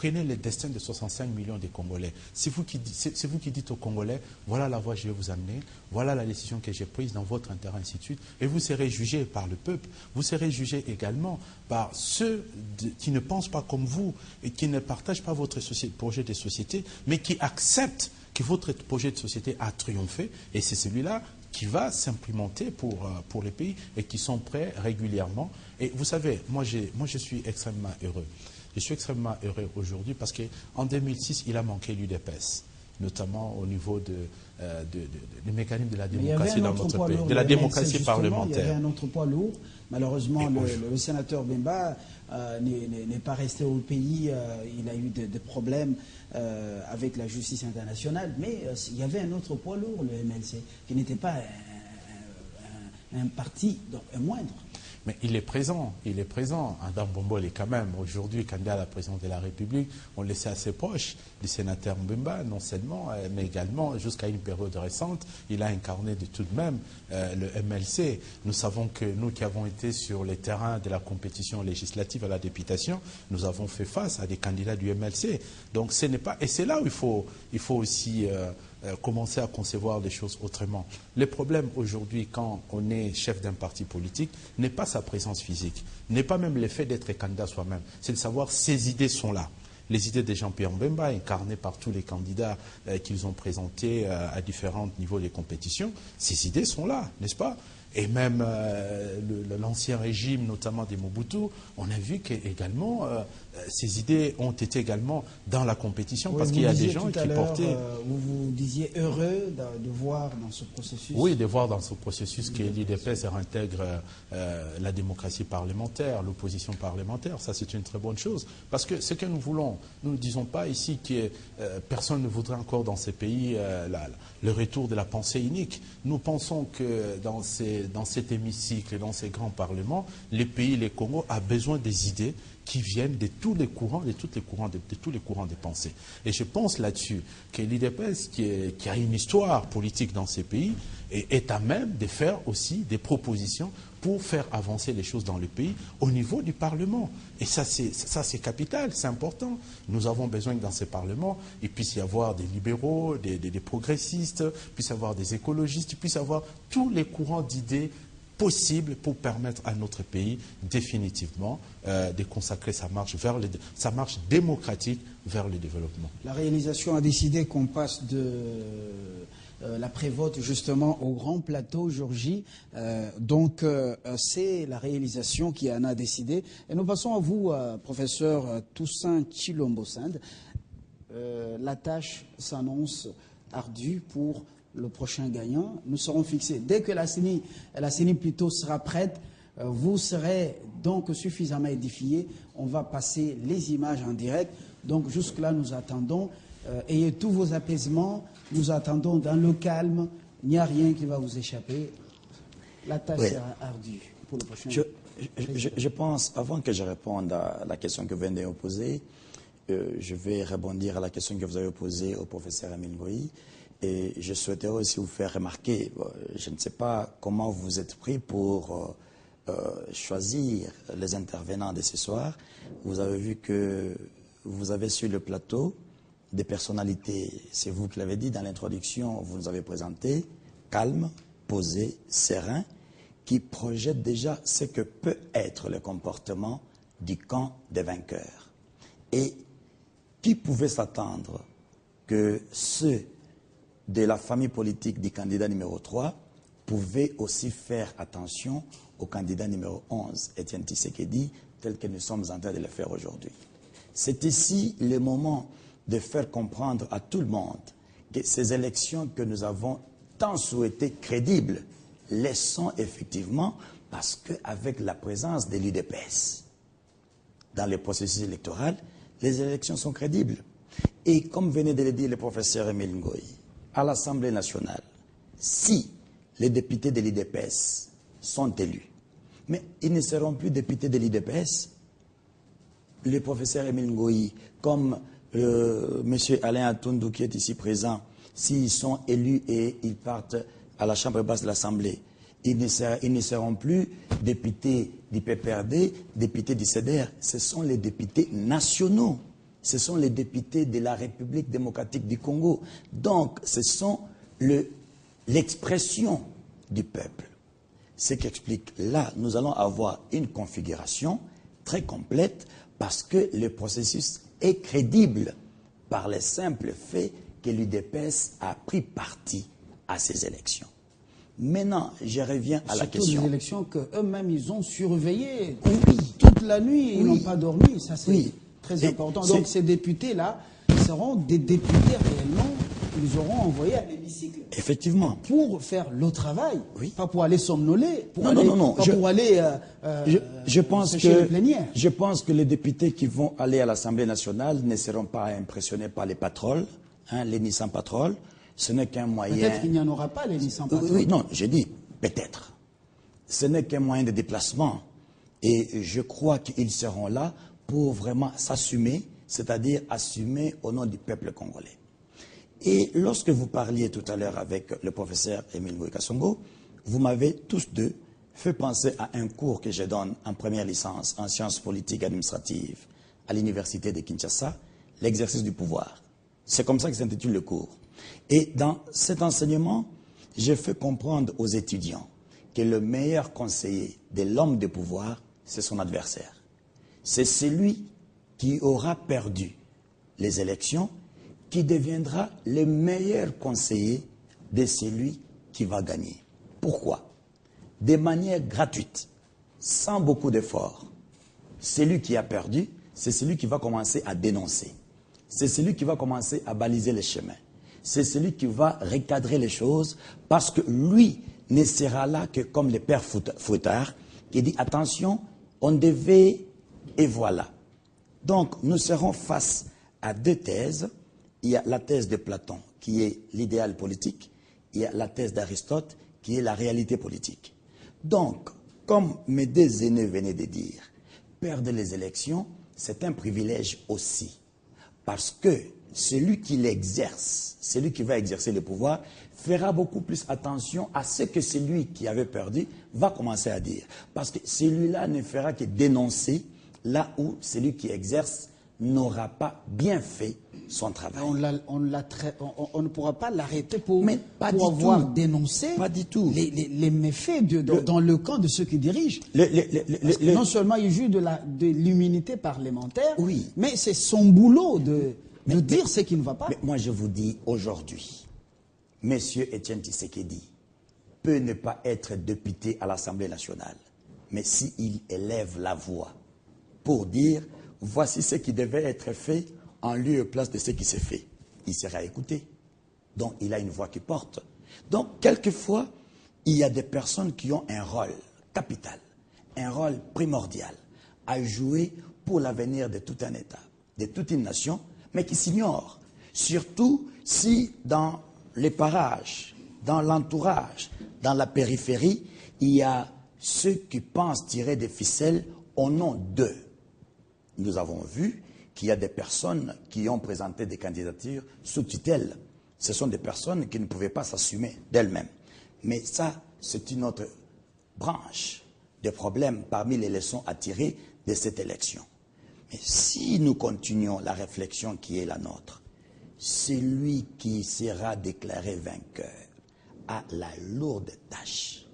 prenez le destin de 65 millions de Congolais. C'est vous qui dites aux Congolais, voilà la voie que je vais vous amener, voilà la décision que j'ai prise dans votre intérêt, ainsi de suite. Et vous serez jugé par le peuple. Vous serez jugé également par ceux qui ne pensent pas comme vous et qui ne partagent pas votre projet de société, mais qui acceptent que votre projet de société a triomphé. Et c'est celui-là qui va s'implémenter pour les pays et qui sont prêts régulièrement. Et vous savez, moi je suis extrêmement heureux. Je suis extrêmement heureux aujourd'hui parce qu'en 2006, il a manqué l'UDPS, notamment au niveau du mécanisme de la démocratie dans notre pays, de la démocratie parlementaire. Il y avait un autre poids lourd. Malheureusement, le sénateur Bemba n'est pas resté au pays. Il a eu des problèmes avec la justice internationale. Mais il y avait un autre poids lourd, le MLC, qui n'était pas un parti moindre. Mais il est présent. Adam Bombol est quand même aujourd'hui candidat à la présidence de la République. On le sait assez proche du sénateur Mbemba, non seulement, mais également, jusqu'à une période récente, il a incarné de tout de même le MLC. Nous savons que nous qui avons été sur les terrains de la compétition législative à la députation, nous avons fait face à des candidats du MLC. Donc ce n'est pas... Et c'est là où il faut aussi... commencer à concevoir les choses autrement. Le problème aujourd'hui, quand on est chef d'un parti politique, n'est pas sa présence physique, n'est pas même le fait d'être candidat soi-même, c'est de savoir ses idées sont là. Les idées de Jean-Pierre Mbemba, incarnées par tous les candidats qu'ils ont présentés à différents niveaux des compétitions, ces idées sont là, n'est-ce pas? Et même l'ancien régime, notamment des Mobutu, on a vu qu'également ces idées ont été également dans la compétition, oui, parce qu'il y a des gens qui portaient... vous disiez heureux de voir dans ce processus... Oui, de voir dans ce processus que l'UDPS réintègre la démocratie parlementaire, l'opposition parlementaire. Ça, c'est une très bonne chose. Parce que ce que nous voulons, nous ne disons pas ici que personne ne voudrait encore dans ces pays le retour de la pensée unique. Nous pensons que dans cet hémicycle, dans ces grands parlements, les pays, les Congo, a besoin des idées qui viennent de tous les courants, de tous les courants de pensée. Et je pense là-dessus que l'UDPS, qui a une histoire politique dans ces pays, est à même de faire aussi des propositions pour faire avancer les choses dans le pays au niveau du Parlement. Et ça, c'est capital, c'est important. Nous avons besoin que dans ces parlements, il puisse y avoir des libéraux, des progressistes, il puisse y avoir des écologistes, il puisse y avoir tous les courants d'idées possible pour permettre à notre pays définitivement de consacrer sa marche démocratique vers le développement. La réalisation a décidé qu'on passe de l'après-vote justement au grand plateau jour J. Donc c'est la réalisation qui en a décidé. Et nous passons à vous, professeur Toussaint Tshilombo Sinde. La tâche s'annonce ardue pour le prochain gagnant. Nous serons fixés. Dès que la CENI plutôt sera prête, vous serez donc suffisamment édifiés. On va passer les images en direct. Donc jusque-là, nous attendons. Ayez tous vos apaisements. Nous attendons dans le calme. Il n'y a rien qui va vous échapper. La tâche sera ardue pour le prochain. Je pense, avant que je réponde à la question que vous venez de poser, je vais rebondir à la question que vous avez posée au professeur Emile Ngoï. Et je souhaiterais aussi vous faire remarquer, je ne sais pas comment vous êtes pris pour choisir les intervenants de ce soir. Vous avez vu que vous avez sur le plateau des personnalités, c'est vous qui l'avez dit dans l'introduction, vous nous avez présenté, calmes, posés, sereins, qui projettent déjà ce que peut être le comportement du camp des vainqueurs. Et qui pouvait s'attendre que ceux de la famille politique du candidat numéro 3 pouvaient aussi faire attention au candidat numéro 11, Étienne Tshisekedi, tel que nous sommes en train de le faire aujourd'hui. C'est ici le moment de faire comprendre à tout le monde que ces élections que nous avons tant souhaitées crédibles les sont effectivement parce qu'avec la présence de l'UDPS dans le processus électoral, les élections sont crédibles. Et comme venait de le dire le professeur Emile Ngoï, à l'Assemblée nationale, si les députés de l'UDPS sont élus, mais ils ne seront plus députés de l'UDPS, le professeur Emile Ngoï, comme M. Alain Atundou qui est ici présent, s'ils sont élus et ils partent à la Chambre basse de l'Assemblée, ils ne seront plus députés du PPRD, députés du CDR, ce sont les députés nationaux ce sont les députés de la République démocratique du Congo. Donc, ce sont l'expression du peuple. Ce qui explique, là, nous allons avoir une configuration très complète parce que le processus est crédible par le simple fait que l'UDPS a pris parti à ces élections. Maintenant, je reviens à la question. Surtout des élections qu'eux-mêmes, ils ont surveillées toute la nuit, ils n'ont pas dormi. Ça, c'est très important. Donc, ces députés-là seront des députés réellement qu'ils auront envoyés à l'hémicycle. Effectivement. Pour faire le travail, pas pour aller somnoler, pour aller je pense que les députés qui vont aller à l'Assemblée nationale ne seront pas impressionnés par les patrols, les Nissan Patrol. Ce n'est qu'un moyen... Peut-être qu'il n'y en aura pas, les Nissan Patrol. Oui, non, j'ai dit peut-être. Ce n'est qu'un moyen de déplacement. Et je crois qu'ils seront là pour vraiment s'assumer, c'est-à-dire assumer au nom du peuple congolais. Et lorsque vous parliez tout à l'heure avec le professeur Émile Ngoyi Kasongo, vous m'avez tous deux fait penser à un cours que je donne en première licence en sciences politiques et administratives à l'université de Kinshasa, l'exercice du pouvoir. C'est comme ça que s'intitule le cours. Et dans cet enseignement, j'ai fait comprendre aux étudiants que le meilleur conseiller de l'homme de pouvoir, c'est son adversaire. C'est celui qui aura perdu les élections qui deviendra le meilleur conseiller de celui qui va gagner. Pourquoi? De manière gratuite, sans beaucoup d'efforts. Celui qui a perdu, c'est celui qui va commencer à dénoncer. C'est celui qui va commencer à baliser les chemins. C'est celui qui va recadrer les choses parce que lui ne sera là que comme le père Fouettard qui dit attention, on devait et voilà. Donc nous serons face à deux thèses. Il y a la thèse de Platon qui est l'idéal politique, il y a la thèse d'Aristote qui est la réalité politique. Donc, comme mes deux aînés venaient de dire, perdre les élections, c'est un privilège aussi. Parce que celui qui l'exerce, celui qui va exercer le pouvoir, fera beaucoup plus attention à ce que celui qui avait perdu va commencer à dire. Parce que celui-là ne fera que dénoncer là où celui qui exerce n'aura pas bien fait son travail. On ne pourra pas l'arrêter pour avoir dénoncé les méfaits dans le camp de ceux qui dirigent. Non seulement il joue de l'immunité parlementaire, mais c'est son boulot de dire ce qui ne va pas. Mais moi je vous dis aujourd'hui, M. Étienne Tshisekedi peut ne pas être député à l'Assemblée nationale, mais s'il élève la voix pour dire voici ce qui devait être fait en lieu et place de ce qui s'est fait, il sera écouté. Donc, il a une voix qui porte. Donc, quelquefois, il y a des personnes qui ont un rôle capital, un rôle primordial à jouer pour l'avenir de tout un État, de toute une nation, mais qui s'ignorent. Surtout si dans les parages, dans l'entourage, dans la périphérie, il y a ceux qui pensent tirer des ficelles au nom d'eux. Nous avons vu qu'il y a des personnes qui ont présenté des candidatures sous tutelle. Ce sont des personnes qui ne pouvaient pas s'assumer d'elles-mêmes. Mais ça, c'est une autre branche de problèmes parmi les leçons à tirer de cette élection. Mais si nous continuons la réflexion qui est la nôtre, celui qui sera déclaré vainqueur a la lourde tâche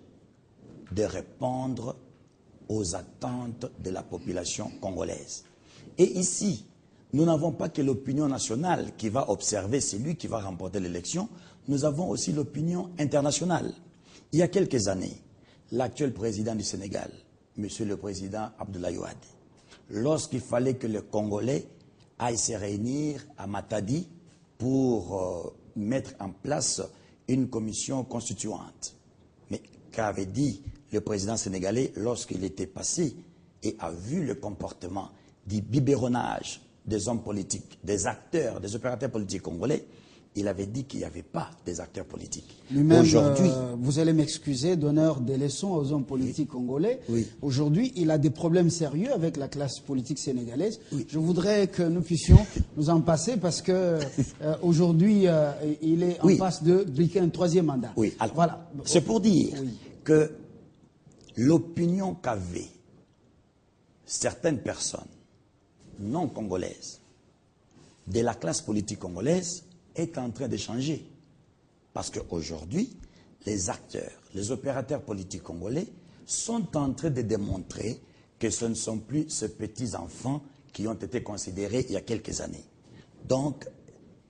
de répondre aux attentes de la population congolaise. Et ici, nous n'avons pas que l'opinion nationale qui va observer celui qui va remporter l'élection, nous avons aussi l'opinion internationale. Il y a quelques années, l'actuel président du Sénégal, Monsieur le Président Abdoulaye Wade, lorsqu'il fallait que les Congolais aillent se réunir à Matadi pour mettre en place une commission constituante. Mais qu'avait dit le président sénégalais lorsqu'il était passé et a vu le comportement du biberonnage des hommes politiques, des acteurs, des opérateurs politiques congolais, il avait dit qu'il n'y avait pas des acteurs politiques. Aujourd'hui, vous allez m'excuser, donneur des leçons aux hommes politiques congolais. Aujourd'hui, il a des problèmes sérieux avec la classe politique sénégalaise. Je voudrais que nous puissions nous en passer parce que aujourd'hui, il est en passe de briquer un troisième mandat. Alors, voilà. C'est pour dire que l'opinion qu'avaient certaines personnes non congolaises de la classe politique congolaise est en train de changer. Parce qu'aujourd'hui, les acteurs, les opérateurs politiques congolais sont en train de démontrer que ce ne sont plus ces petits-enfants qui ont été considérés il y a quelques années. Donc,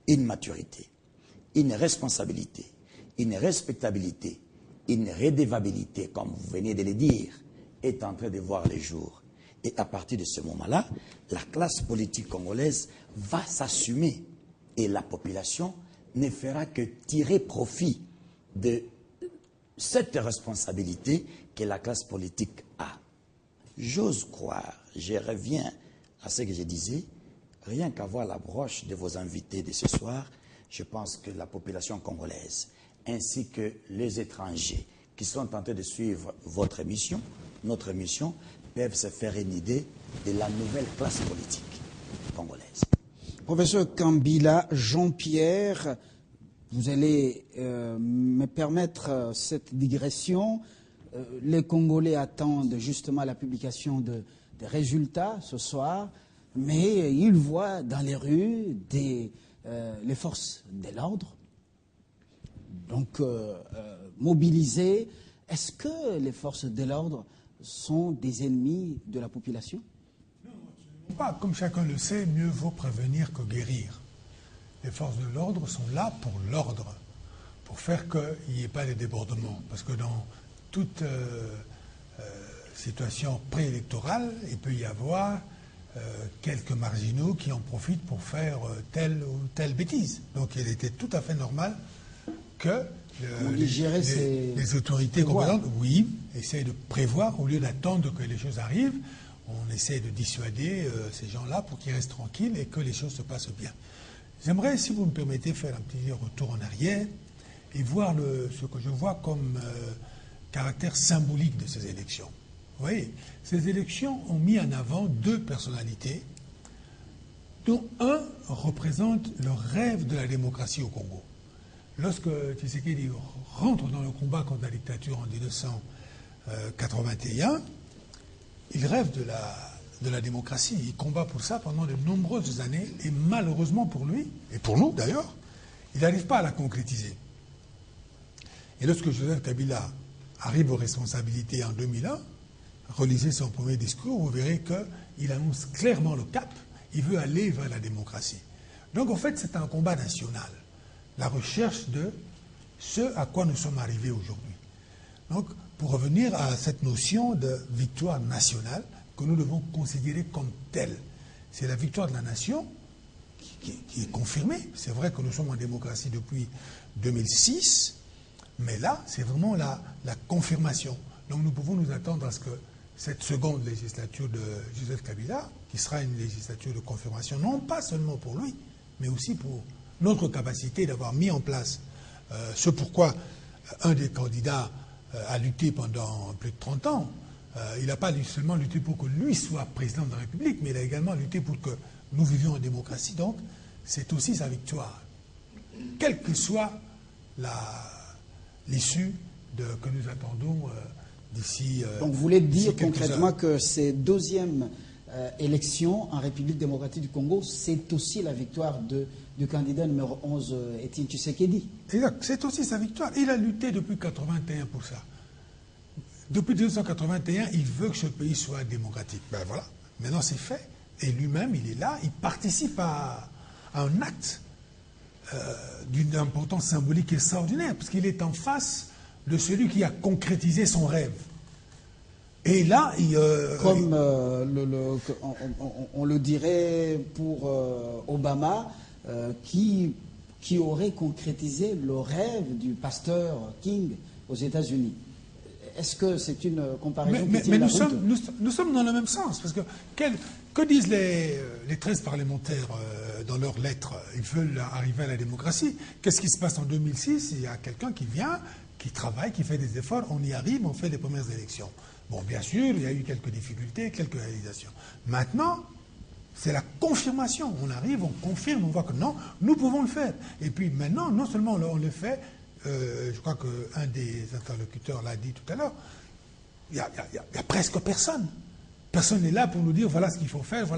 une maturité, une responsabilité, une respectabilité, une redevabilité, comme vous venez de le dire, est en train de voir le jour. Et à partir de ce moment-là, la classe politique congolaise va s'assumer et la population ne fera que tirer profit de cette responsabilité que la classe politique a. J'ose croire, je reviens à ce que je disais, rien qu'à voir l'approche de vos invités de ce soir, je pense que la population congolaise, ainsi que les étrangers qui sont en train de suivre votre émission, notre émission, peuvent se faire une idée de la nouvelle classe politique congolaise. Professeur Kambila, Jean-Pierre, vous allez me permettre cette digression. Les Congolais attendent justement la publication des résultats ce soir, mais ils voient dans les rues les forces de l'ordre, donc mobilisées. Est-ce que les forces de l'ordre sont des ennemis de la population? Non, absolument pas. Comme chacun le sait, mieux vaut prévenir que guérir. Les forces de l'ordre sont là pour l'ordre, pour faire qu'il n'y ait pas de débordements. Parce que dans toute situation préélectorale, il peut y avoir quelques marginaux qui en profitent pour faire telle ou telle bêtise. Donc il était tout à fait normal que les autorités compétentes, oui, essayent de prévoir, au lieu d'attendre que les choses arrivent, on essaie de dissuader ces gens-là pour qu'ils restent tranquilles et que les choses se passent bien. J'aimerais, si vous me permettez, faire un petit retour en arrière et voir ce que je vois comme caractère symbolique de ces élections. Vous voyez, ces élections ont mis en avant deux personnalités, dont un représente le rêve de la démocratie au Congo. Lorsque Tshisekedi rentre dans le combat contre la dictature en 1981, il rêve de la démocratie. Il combat pour ça pendant de nombreuses années et malheureusement pour lui, et pour nous d'ailleurs, il n'arrive pas à la concrétiser. Et lorsque Joseph Kabila arrive aux responsabilités en 2001, relisez son premier discours, vous verrez qu'il annonce clairement le cap, il veut aller vers la démocratie. Donc en fait c'est un combat national, la recherche de ce à quoi nous sommes arrivés aujourd'hui. Donc pour revenir à cette notion de victoire nationale que nous devons considérer comme telle, c'est la victoire de la nation qui est confirmée. C'est vrai que nous sommes en démocratie depuis 2006, mais là c'est vraiment la confirmation. Donc nous pouvons nous attendre à ce que cette seconde législature de Joseph Kabila, qui sera une législature de confirmation, non pas seulement pour lui, mais aussi pour notre capacité d'avoir mis en place ce pourquoi un des candidats a lutté pendant plus de 30 ans. Il n'a pas seulement lutté pour que lui soit président de la République, mais il a également lutté pour que nous vivions en démocratie. Donc, c'est aussi sa victoire. Quelle que soit l'issue que nous attendons d'ici. Donc, vous voulez dire concrètement que ces deuxièmes élections en République démocratique du Congo, c'est aussi la victoire du candidat numéro 11, Étienne Tshisekedi? Exact, c'est aussi sa victoire. Il a lutté depuis 1981 pour ça. Depuis 1981, il veut que ce pays soit démocratique. Ben voilà, maintenant c'est fait. Et lui-même, il est là, il participe à un acte d'une importance symbolique extraordinaire, parce qu'il est en face de celui qui a concrétisé son rêve. Et là, comme on le dirait pour Obama, qui aurait concrétisé le rêve du pasteur King aux États-Unis. Est-ce que c'est une comparaison qui tient la route? Nous sommes dans le même sens, parce que que disent les 13 parlementaires dans leurs lettres? Ils veulent arriver à la démocratie. Qu'est-ce qui se passe en 2006? Il y a quelqu'un qui vient, qui travaille, qui fait des efforts, on y arrive, on fait les premières élections. Bon, bien sûr, il y a eu quelques difficultés, quelques réalisations. Maintenant, c'est la confirmation. On arrive, on confirme, on voit que non, nous pouvons le faire. Et puis maintenant, non seulement on le fait, je crois qu'un des interlocuteurs l'a dit tout à l'heure, il y a presque personne. Personne n'est là pour nous dire voilà ce qu'il faut faire, voilà